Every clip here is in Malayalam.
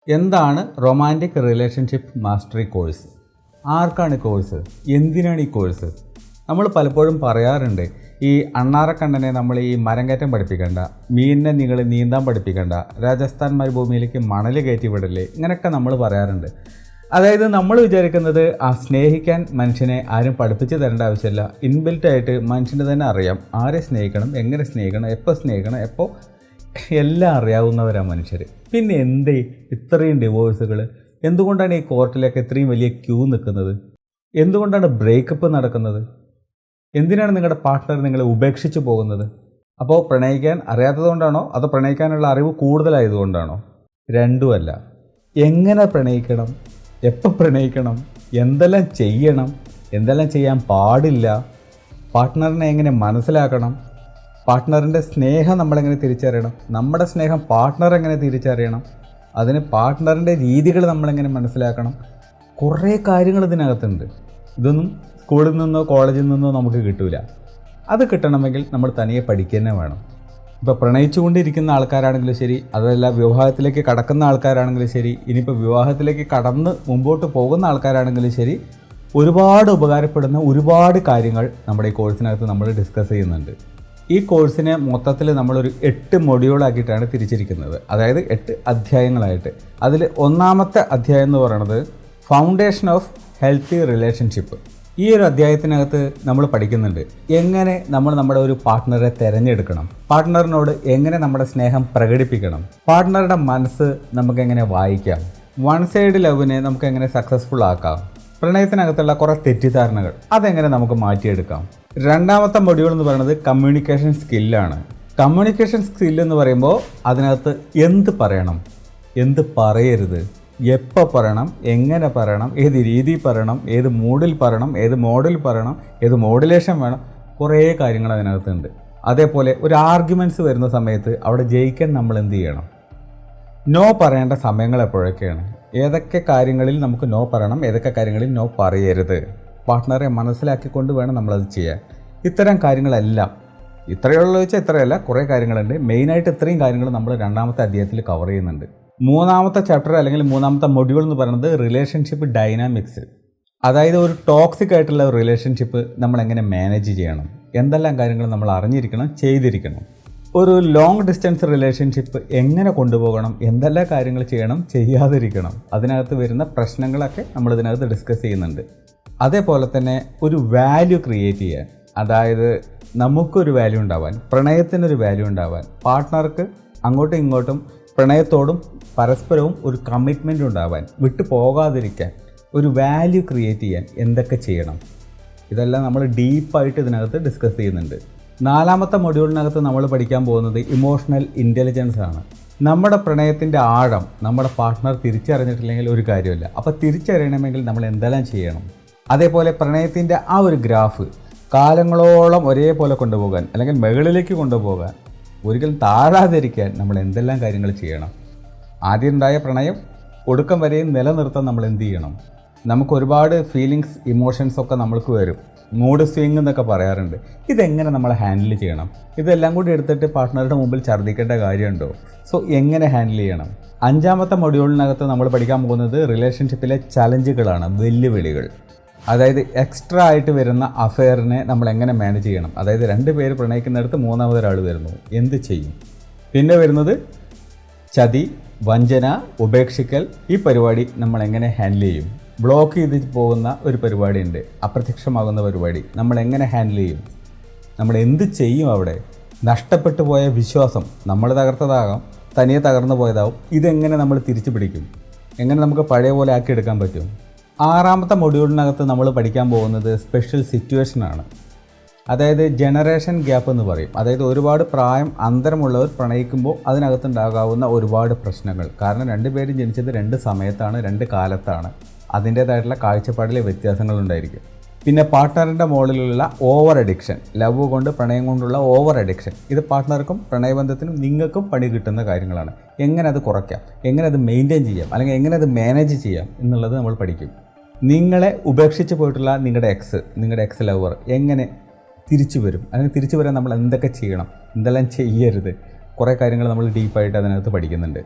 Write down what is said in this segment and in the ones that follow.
എന്താണ് റൊമാൻറ്റിക് റിലേഷൻഷിപ്പ് മാസ്റ്ററി കോഴ്സ്? ആർക്കാണ് ഈ കോഴ്സ്? എന്തിനാണ് ഈ കോഴ്സ്? നമ്മൾ പലപ്പോഴും പറയാറുണ്ട്, ഈ അണ്ണാറക്കണ്ണനെ നമ്മൾ ഈ മരം കയറ്റം പഠിപ്പിക്കണ്ട, മീനിനെ നിങ്ങൾ നീന്താൻ പഠിപ്പിക്കണ്ട, രാജസ്ഥാൻ മരുഭൂമിയിലേക്ക് മണൽ കയറ്റി വിടല്ലേ, ഇങ്ങനെയൊക്കെ നമ്മൾ പറയാറുണ്ട്. അതായത് നമ്മൾ വിചാരിക്കുന്നത് സ്നേഹിക്കാൻ മനുഷ്യനെ ആരും പഠിപ്പിച്ച് തരേണ്ട ആവശ്യമില്ല. ഇൻബിൽറ്റായിട്ട് മനുഷ്യന് തന്നെ അറിയാം ആരെ സ്നേഹിക്കണം, എങ്ങനെ സ്നേഹിക്കണം, എപ്പോൾ സ്നേഹിക്കണം, എപ്പോൾ എല്ലാം അറിയാവുന്നവരാണ് മനുഷ്യർ. പിന്നെ എന്തേ ഇത്രയും ഡിവോഴ്സുകൾ? എന്തുകൊണ്ടാണ് ഈ കോർട്ടിലേക്ക് ഇത്രയും വലിയ ക്യൂ നിൽക്കുന്നത്? എന്തുകൊണ്ടാണ് ബ്രേക്കപ്പ് നടക്കുന്നത്? എന്തിനാണ് നിങ്ങളുടെ പാർട്ട്ണർ നിങ്ങളെ ഉപേക്ഷിച്ച് പോകുന്നത്? അപ്പോൾ പ്രണയിക്കാൻ അറിയാത്തതുകൊണ്ടാണോ അതോ പ്രണയിക്കാനുള്ള അറിവ് കൂടുതലായതുകൊണ്ടാണോ? രണ്ടുമല്ല. എങ്ങനെ പ്രണയിക്കണം, എപ്പോൾ പ്രണയിക്കണം, എന്തെല്ലാം ചെയ്യണം, എന്തെല്ലാം ചെയ്യാൻ പാടില്ല, പാർട്ട്ണറിനെ എങ്ങനെ മനസ്സിലാക്കണം, പാർട്ട്ണറിൻ്റെ സ്നേഹം നമ്മളെങ്ങനെ തിരിച്ചറിയണം, നമ്മുടെ സ്നേഹം പാർട്ട്ണർ എങ്ങനെ തിരിച്ചറിയണം, അതിന് പാർട്ട്ണറിൻ്റെ രീതികൾ നമ്മളെങ്ങനെ മനസ്സിലാക്കണം, കുറേ കാര്യങ്ങൾ ഇതിനകത്തുണ്ട്. ഇതൊന്നും സ്കൂളിൽ നിന്നോ കോളേജിൽ നിന്നോ നമുക്ക് കിട്ടില്ല. അത് കിട്ടണമെങ്കിൽ നമ്മൾ തനിയെ പഠിക്കുക തന്നെ വേണം. ഇപ്പോൾ പ്രണയിച്ചുകൊണ്ടിരിക്കുന്ന ആൾക്കാരാണെങ്കിലും ശരി, അതല്ല വിവാഹത്തിലേക്ക് കടക്കുന്ന ആൾക്കാരാണെങ്കിലും ശരി, ഇനിയിപ്പോൾ വിവാഹത്തിലേക്ക് കടന്ന് മുമ്പോട്ട് പോകുന്ന ആൾക്കാരാണെങ്കിലും ശരി, ഒരുപാട് ഉപകാരപ്പെടുന്ന ഒരുപാട് കാര്യങ്ങൾ നമ്മുടെ ഈ കോഴ്സിനകത്ത് നമ്മൾ ഡിസ്കസ് ചെയ്യുന്നുണ്ട്. ഈ കോഴ്സിനെ മൊത്തത്തിൽ നമ്മളൊരു 8 മൊഡ്യൂളാക്കിയിട്ടാണ് തിരിച്ചിരിക്കുന്നത്, അതായത് 8 അധ്യായങ്ങളായിട്ട്. അതിൽ ഒന്നാമത്തെ അധ്യായം എന്ന് പറയുന്നത് ഫൗണ്ടേഷൻ ഓഫ് ഹെൽത്തി റിലേഷൻഷിപ്പ്. ഈ ഒരു അധ്യായത്തിനകത്ത് നമ്മൾ പഠിക്കുന്നുണ്ട് എങ്ങനെ നമ്മൾ നമ്മുടെ ഒരു പാർട്ട്ണറെ തിരഞ്ഞെടുക്കണം, പാർട്ട്ണറിനോട് എങ്ങനെ നമ്മുടെ സ്നേഹം പ്രകടിപ്പിക്കണം, പാർട്ട്ണറുടെ മനസ്സ് നമുക്കെങ്ങനെ വായിക്കാം, വൺ സൈഡ് ലവിനെ നമുക്ക് എങ്ങനെ സക്സസ്ഫുൾ ആക്കാം, പ്രണയത്തിനകത്തുള്ള കുറേ തെറ്റിദ്ധാരണകൾ അതെങ്ങനെ നമുക്ക് മാറ്റിയെടുക്കാം. രണ്ടാമത്തെ മൊഡ്യൂൾ എന്ന് പറയുന്നത് കമ്മ്യൂണിക്കേഷൻ സ്കില്ലാണ്. കമ്മ്യൂണിക്കേഷൻ സ്കില്ല് എന്ന് പറയുമ്പോൾ അതിനകത്ത് എന്ത് പറയണം, എന്ത് പറയരുത്, എപ്പോൾ പറയണം, എങ്ങനെ പറയണം, ഏത് രീതിയിൽ പറയണം, ഏത് മൂഡിൽ പറയണം, ഏത് മോഡിൽ പറയണം, ഏത് മോഡുലേഷൻ വേണം, കുറേ കാര്യങ്ങൾ അതിനകത്തുണ്ട്. അതേപോലെ ഒരു ആർഗ്യുമെൻറ്റ്സ് വരുന്ന സമയത്ത് അവിടെ ജയിക്കാൻ നമ്മൾ എന്ത് ചെയ്യണം, നോ പറയേണ്ട സമയങ്ങൾ എപ്പോഴൊക്കെയാണ്, ഏതൊക്കെ കാര്യങ്ങളിൽ നമുക്ക് നോ പറയണം, ഏതൊക്കെ കാര്യങ്ങളിൽ നോ പറയരുത്, പാർട്ട്ണറെ മനസ്സിലാക്കിക്കൊണ്ട് വേണം നമ്മളത് ചെയ്യാൻ. ഇത്തരം കാര്യങ്ങളെല്ലാം ഇത്രയുള്ള വെച്ചാൽ ഇത്രയല്ല, കുറേ കാര്യങ്ങളുണ്ട്. മെയിനായിട്ട് ഇത്രയും കാര്യങ്ങൾ നമ്മൾ രണ്ടാമത്തെ അധ്യായത്തിൽ കവർ ചെയ്യുന്നുണ്ട്. മൂന്നാമത്തെ ചാപ്റ്റർ അല്ലെങ്കിൽ മൂന്നാമത്തെ മൊഡ്യൂൾ എന്ന് പറയുന്നത് റിലേഷൻഷിപ്പ് ഡൈനാമിക്സ്. അതായത് ഒരു ടോക്സിക് ആയിട്ടുള്ള റിലേഷൻഷിപ്പ് നമ്മൾ എങ്ങനെ മാനേജ് ചെയ്യണം, എന്തെല്ലാം കാര്യങ്ങൾ നമ്മൾ അറിഞ്ഞിരിക്കണം, ചെയ്തിരിക്കണം. ഒരു ലോങ് ഡിസ്റ്റൻസ് റിലേഷൻഷിപ്പ് എങ്ങനെ കൊണ്ടുപോകണം, എന്തെല്ലാം കാര്യങ്ങൾ ചെയ്യണം, ചെയ്യാതിരിക്കണം, അതിനകത്ത് വരുന്ന പ്രശ്നങ്ങളൊക്കെ നമ്മൾ ഇതിനകത്ത് ഡിസ്കസ് ചെയ്യുന്നുണ്ട്. അതേപോലെ തന്നെ ഒരു വാല്യൂ ക്രിയേറ്റ് ചെയ്യാൻ, അതായത് നമുക്കൊരു വാല്യൂ ഉണ്ടാവാൻ, പ്രണയത്തിനൊരു വാല്യൂ ഉണ്ടാവാൻ, പാർട്ട്ണർക്ക് അങ്ങോട്ടും ഇങ്ങോട്ടും പ്രണയത്തോടും പരസ്പരവും ഒരു കമ്മിറ്റ്മെൻ്റ് ഉണ്ടാവാൻ, വിട്ടു പോകാതിരിക്കാൻ, ഒരു വാല്യൂ ക്രിയേറ്റ് ചെയ്യാൻ എന്തൊക്കെ ചെയ്യണം, ഇതെല്ലാം നമ്മൾ ഡീപ്പായിട്ട് ഇതിനകത്ത് ഡിസ്കസ് ചെയ്യുന്നുണ്ട്. നാലാമത്തെ മൊഡ്യൂളിനകത്ത് നമ്മൾ പഠിക്കാൻ പോകുന്നത് ഇമോഷണൽ ഇൻ്റലിജൻസ് ആണ്. നമ്മുടെ പ്രണയത്തിൻ്റെ ആഴം നമ്മുടെ പാർട്ട്ണർ തിരിച്ചറിഞ്ഞിട്ടില്ലെങ്കിൽ ഒരു കാര്യമില്ല. അപ്പോൾ തിരിച്ചറിയണമെങ്കിൽ നമ്മൾ എന്തെല്ലാം ചെയ്യണം, അതേപോലെ പ്രണയത്തിൻ്റെ ആ ഒരു ഗ്രാഫ് കാലങ്ങളോളം ഒരേപോലെ കൊണ്ടുപോകാൻ, അല്ലെങ്കിൽ മുകളിലേക്ക് കൊണ്ടുപോകാൻ, ഒരിക്കലും താഴാതിരിക്കാൻ നമ്മൾ എന്തെല്ലാം കാര്യങ്ങൾ ചെയ്യണം, ആദ്യം ഉണ്ടായ പ്രണയം ഒടുക്കം വരെയും നിലനിർത്താൻ നമ്മൾ എന്ത് ചെയ്യണം. നമുക്ക് ഒരുപാട് ഫീലിങ്സ്, ഇമോഷൻസൊക്കെ നമ്മൾക്ക് വരും, മൂഡ് സ്വിങ് എന്നൊക്കെ പറയാറുണ്ട്. ഇതെങ്ങനെ നമ്മൾ ഹാൻഡിൽ ചെയ്യണം? ഇതെല്ലാം കൂടി എടുത്തിട്ട് പാർട്ട്ണറുടെ മുമ്പിൽ ഛർദ്ദിക്കേണ്ട കാര്യമുണ്ടോ? സോ എങ്ങനെ ഹാൻഡിൽ ചെയ്യണം? അഞ്ചാമത്തെ മൊഡ്യൂളിനകത്ത് നമ്മൾ പഠിക്കാൻ പോകുന്നത് റിലേഷൻഷിപ്പിലെ ചലഞ്ചുകളാണ്, വെല്ലുവിളികൾ. അതായത് എക്സ്ട്രാ ആയിട്ട് വരുന്ന അഫെയറിനെ നമ്മൾ എങ്ങനെ മാനേജ് ചെയ്യണം. അതായത് 2 പേര് പ്രണയിക്കുന്നിടത്ത് മൂന്നാമതൊരാൾ വരുന്നു, എന്ത് ചെയ്യും? പിന്നെ വരുന്നത് ചതി, വഞ്ചന, ഉപേക്ഷിക്കൽ. ഈ പരിപാടി നമ്മൾ എങ്ങനെ ഹാൻഡിൽ ചെയ്യും? ബ്ലോക്ക് ചെയ്ത് പോകുന്ന ഒരു പരിപാടിയുണ്ട്, അപ്രത്യക്ഷമാകുന്ന പരിപാടി, നമ്മൾ എങ്ങനെ ഹാൻഡിൽ ചെയ്യും? നമ്മൾ എന്ത് ചെയ്യും? അവിടെ നഷ്ടപ്പെട്ടു പോയ വിശ്വാസം, നമ്മൾ തകർത്തതാകാം, തനിയെ തകർന്നു പോയതാവും. ഇതെങ്ങനെ നമ്മൾ തിരിച്ചു പിടിക്കും? എങ്ങനെ നമുക്ക് പഴയ പോലെ ആക്കിയെടുക്കാൻ പറ്റും? ആറാമത്തെ മൊഡ്യൂളിനകത്ത് നമ്മൾ പഠിക്കാൻ പോകുന്നത് സ്പെഷ്യൽ സിറ്റുവേഷനാണ്. അതായത് ജനറേഷൻ ഗ്യാപ്പ് എന്ന് പറയും. അതായത് ഒരുപാട് പ്രായം അന്തരമുള്ളവർ പ്രണയിക്കുമ്പോൾ അതിനകത്തുണ്ടാകാവുന്ന ഒരുപാട് പ്രശ്നങ്ങൾ. കാരണം 2 പേരും ജനിച്ചത് 2 സമയത്താണ്, 2 കാലത്താണ്. അതിൻ്റേതായിട്ടുള്ള കാഴ്ചപ്പാടിലെ വ്യത്യാസങ്ങളുണ്ടായിരിക്കും. പിന്നെ പാർട്ട്ണറിൻ്റെ മുകളിലുള്ള ഓവർ അഡിക്ഷൻ, ലവ് കൊണ്ട് പ്രണയം കൊണ്ടുള്ള ഓവർ അഡിക്ഷൻ, ഇത് പാർട്ട്ണർക്കും പ്രണയബന്ധത്തിനും നിങ്ങൾക്കും പണി കിട്ടുന്ന കാര്യങ്ങളാണ്. എങ്ങനെ അത് കുറയ്ക്കാം, എങ്ങനെ അത് മെയിൻറ്റെയിൻ ചെയ്യാം, അല്ലെങ്കിൽ എങ്ങനെ അത് മാനേജ് ചെയ്യാം എന്നുള്ളത് നമ്മൾ പഠിക്കും. നിങ്ങളെ ഉപേക്ഷിച്ച് പോയിട്ടുള്ള നിങ്ങളുടെ എക്സ് ലവർ എങ്ങനെ തിരിച്ചു വരും, അല്ലെങ്കിൽ തിരിച്ചു വരാൻ നമ്മൾ എന്തൊക്കെ ചെയ്യണം, എന്തെല്ലാം ചെയ്യരുത്, കുറേ കാര്യങ്ങൾ നമ്മൾ ഡീപ്പായിട്ട് അതിനകത്ത് പഠിക്കുന്നുണ്ട്.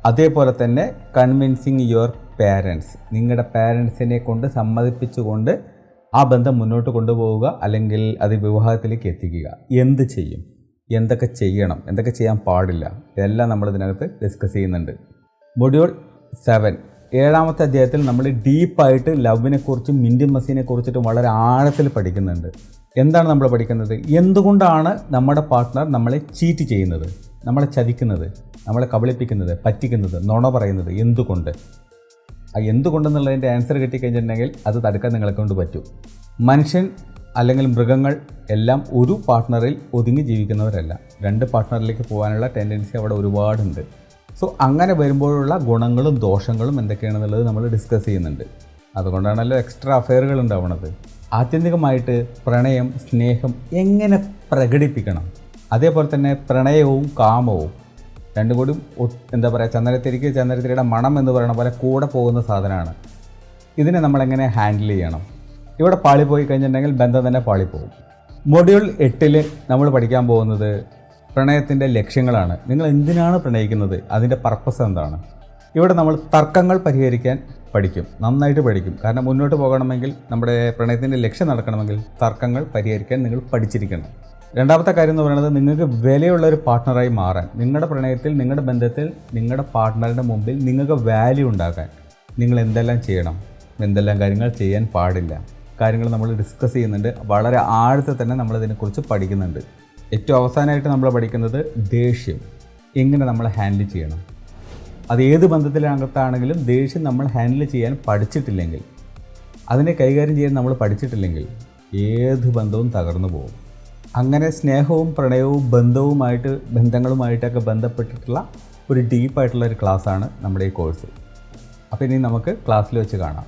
അതേപോലെ തന്നെ കൺവിൻസിങ് യുവർ പേരൻസ്, നിങ്ങളുടെ പേരൻസിനെ കൊണ്ട് സമ്മതിപ്പിച്ചുകൊണ്ട് ആ ബന്ധം മുന്നോട്ട് കൊണ്ടുപോവുക, അല്ലെങ്കിൽ അത് വിവാഹത്തിലേക്ക് എത്തിക്കുക. എന്ത് ചെയ്യും, എന്തൊക്കെ ചെയ്യണം, എന്തൊക്കെ ചെയ്യാൻ പാടില്ല, ഇതെല്ലാം നമ്മൾ ഇതിനകത്ത് ഡിസ്കസ് ചെയ്യുന്നുണ്ട്. മൊഡ്യൂൾ 7 7ാമത്തെ അധ്യായത്തിൽ നമ്മൾ ഡീപ്പായിട്ട് ലവിനെ കുറിച്ചും ഇൻറ്റിമസിനെ കുറിച്ചിട്ടും വളരെ ആഴത്തിൽ പഠിക്കുന്നുണ്ട്. എന്താണ് നമ്മൾ പഠിക്കുന്നത്? എന്തുകൊണ്ടാണ് നമ്മുടെ പാർട്ട്ണർ നമ്മളെ ചീറ്റ് ചെയ്യുന്നത്, നമ്മളെ ചതിക്കുന്നത്, നമ്മളെ കബളിപ്പിക്കുന്നത്, പറ്റിക്കുന്നത്, നുണ പറയുന്നത്? എന്തുകൊണ്ട്? ആ എന്തുകൊണ്ടെന്നുള്ളതിൻ്റെ ആൻസർ കിട്ടിക്കഴിഞ്ഞിട്ടുണ്ടെങ്കിൽ അത് തടുക്കാൻ നിങ്ങളെ കൊണ്ട് പറ്റും. മനുഷ്യൻ അല്ലെങ്കിൽ മൃഗങ്ങൾ എല്ലാം ഒരു പാർട്ട്ണറിൽ ഒതുങ്ങി ജീവിക്കുന്നവരല്ല. 2 പാർട്ട്ണറിലേക്ക് പോകാനുള്ള ടെൻഡൻസി അവിടെ ഒരുപാടുണ്ട്. സോ അങ്ങനെ വരുമ്പോഴുള്ള ഗുണങ്ങളും ദോഷങ്ങളും എന്തൊക്കെയാണെന്നുള്ളത് നമ്മൾ ഡിസ്കസ് ചെയ്യുന്നുണ്ട്. അതുകൊണ്ടാണല്ലോ എക്സ്ട്രാ അഫെയറുകൾ ഉണ്ടാവുന്നത്. ആത്യന്തികമായിട്ട് പ്രണയം, സ്നേഹം എങ്ങനെ പ്രകടിപ്പിക്കണം, അതേപോലെ തന്നെ പ്രണയവും കാമവും രണ്ടും കൂടി എന്താ പറയുക, ചന്ദനത്തിരിയുടെ മണം എന്ന് പറയുന്ന പോലെ കൂടെ പോകുന്ന സാധനമാണ്. ഇതിനെ നമ്മളെങ്ങനെ ഹാൻഡിൽ ചെയ്യണം? ഇവിടെ പാളിപ്പോയി കഴിഞ്ഞിട്ടുണ്ടെങ്കിൽ ബന്ധം തന്നെ പാളിപ്പോകും. മൊഡ്യൂൾ 8 നമ്മൾ പഠിക്കാൻ പോകുന്നത് പ്രണയത്തിൻ്റെ ലക്ഷ്യങ്ങളാണ്. നിങ്ങൾ എന്തിനാണ് പ്രണയിക്കുന്നത്, അതിൻ്റെ പർപ്പസ് എന്താണ്? ഇവിടെ നമ്മൾ തർക്കങ്ങൾ പരിഹരിക്കാൻ പഠിക്കും, നന്നായിട്ട് പഠിക്കും. കാരണം മുന്നോട്ട് പോകണമെങ്കിൽ, നമ്മുടെ പ്രണയത്തിൻ്റെ ലക്ഷ്യം നടക്കണമെങ്കിൽ തർക്കങ്ങൾ പരിഹരിക്കാൻ നിങ്ങൾ പഠിച്ചിരിക്കണം. രണ്ടാമത്തെ കാര്യം എന്ന് പറയുന്നത്, നിങ്ങൾക്ക് വിലയുള്ള ഒരു പാർട്ട്ണറായി മാറാൻ, നിങ്ങളുടെ പ്രണയത്തിൽ, നിങ്ങളുടെ ബന്ധത്തിൽ, നിങ്ങളുടെ പാർട്ട്ണറുടെ മുമ്പിൽ നിങ്ങൾക്ക് വാല്യൂ ഉണ്ടാക്കാൻ നിങ്ങൾ എന്തെല്ലാം ചെയ്യണം, എന്തെല്ലാം കാര്യങ്ങൾ ചെയ്യാൻ പാടില്ല, കാര്യങ്ങൾ നമ്മൾ ഡിസ്കസ് ചെയ്യുന്നുണ്ട്. വളരെ ആഴത്തിൽ തന്നെ നമ്മളിതിനെക്കുറിച്ച് പഠിക്കുന്നുണ്ട്. ഏറ്റവും അവസാനമായിട്ട് നമ്മൾ പഠിക്കുന്നത് ദേഷ്യം എങ്ങനെ നമ്മൾ ഹാൻഡിൽ ചെയ്യണം. അത് ഏത് ബന്ധത്തിനകത്താണെങ്കിലും ദേഷ്യം നമ്മൾ ഹാൻഡിൽ ചെയ്യാൻ പഠിച്ചിട്ടില്ലെങ്കിൽ, അതിനെ കൈകാര്യം ചെയ്യാൻ നമ്മൾ പഠിച്ചിട്ടില്ലെങ്കിൽ ഏത് ബന്ധവും തകർന്നു പോകും. അങ്ങനെ സ്നേഹവും പ്രണയവും ബന്ധങ്ങളുമായിട്ടൊക്കെ ബന്ധപ്പെട്ടിട്ടുള്ള ഒരു ഡീപ്പായിട്ടുള്ള ഒരു ക്ലാസ്സാണ് നമ്മുടെ ഈ കോഴ്സ്. അപ്പോൾ ഇനി നമുക്ക് ക്ലാസ്സിൽ വെച്ച് കാണാം.